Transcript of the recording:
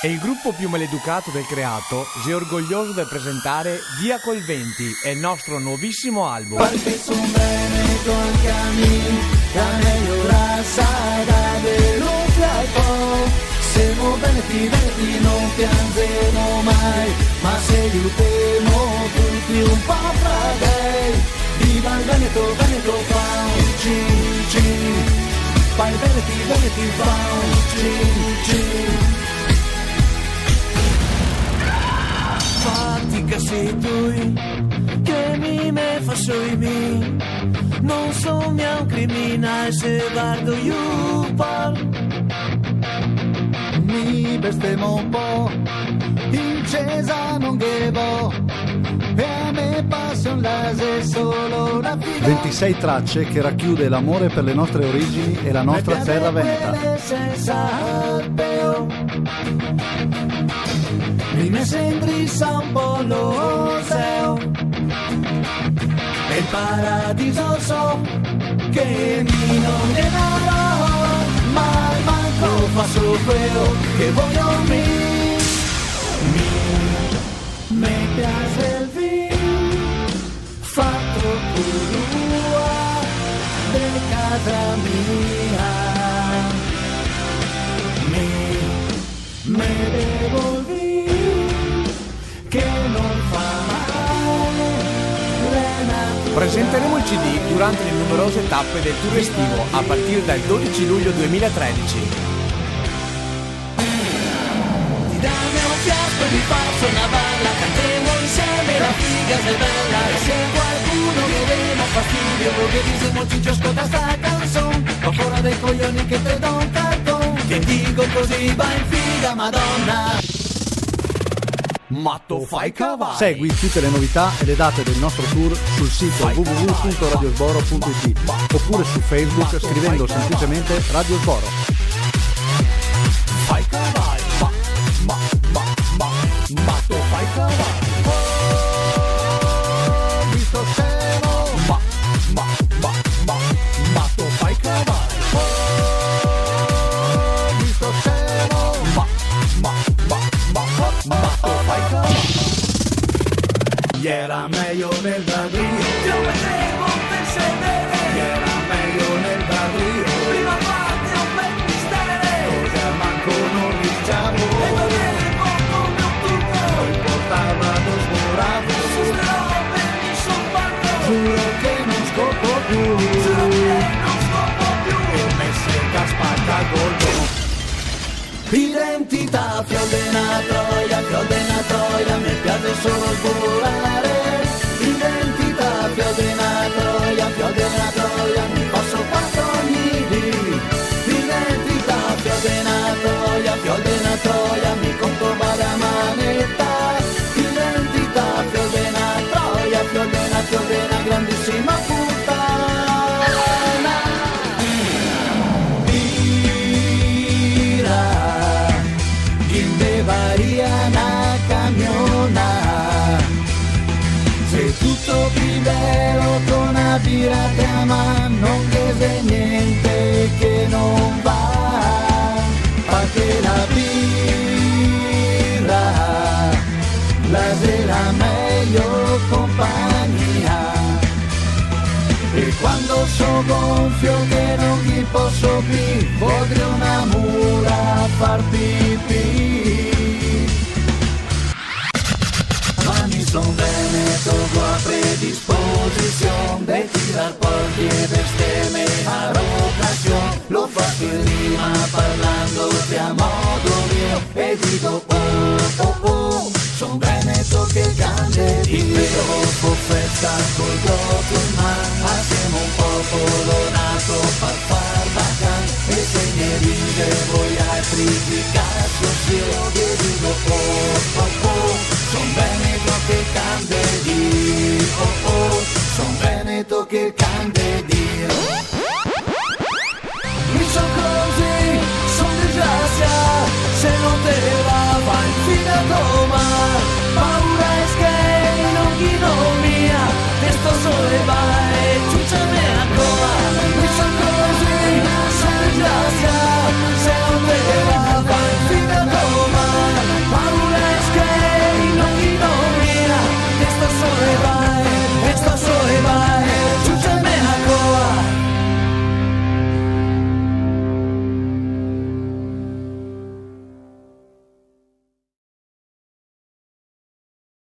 E il gruppo più maleducato del creato si è orgoglioso di presentare Via col Venti, è il nostro nuovissimo album. Qualche sombrero anche a me, camello razzata dello fiato. Siamo veneti, non piangeremo mai, ma se aiutiamo tutti un po' fratelli. Viva il Veneto, Veneto fa un cin, fai veneti fa un cin. Fatica sei tu che mi faccio i miei, non sono un criminale se guardo io par. Mi bestemo un po', in Cesa non ghevo, e a me passa un laser solo una figa. 26 tracce che racchiude l'amore per le nostre origini e la nostra terra veneta. Mi sembri un po' l'oseo e il paradiso so che mi non ne darò, ma manco faccio quello che voglio mi piace il vino fatto curua de casa mia, me bevo il vino che non fa male. Presenteremo il CD durante le numerose tappe del tour estivo a partire dal 12 luglio 2013. Ti dammi un fiasco di farso una balla, cantiamo insieme la figa se bella. E se qualcuno mi dà fastidio che diciamo Ciccio ascolta sta canzone, ma fuori dai coglioni che te do un cartone, che dico così va in figa madonna. Matto fai cavalli. Segui tutte le novità e le date del nostro tour sul sito www.radiosboro.it oppure su Facebook scrivendo semplicemente Radio Sboro. Fai cavalli, matto fai cavalli. Oh, visto cielo, matto fai cavalli. Oh, visto cielo, matto fai cavalli. Era meglio nel barrio, io vedevo per sedere. Era meglio nel barrio, prima parte un bel mistero. Cosa manco non diciamo, e dovevo come un turco. Poi portava lo sboravo, su ste robe mi son fatto. Giuro che non scopo più, giuro che non scopo più. E me secca spacca col dono. Identità, fior de una troia, mi piace solo svolare. Identità, fior de una troia, mi posso quattro nidi. Identità, fior de una troia, mi conto vada manetta. Identità, fior de una grandissima puttana. Varia una camiona, se tutto più bello con una birra ma non che c'è niente che non va, perché la birra la sera meglio compagnia, e quando so gonfio che non ti posso più, potrei una mura far pipì. Son Veneto con la predisposición de tirar porti e bestemmie a ocasión. Lo faccio in rima parlandoti a modo mio e dico oh, son Veneto che cambia Dio. Festa col gioco in mano, assieme un popolo nato per far bacan, e se ne ride voi altri di cazzo io che dico oh, son Veneto che cambia Dio, son Veneto che cambia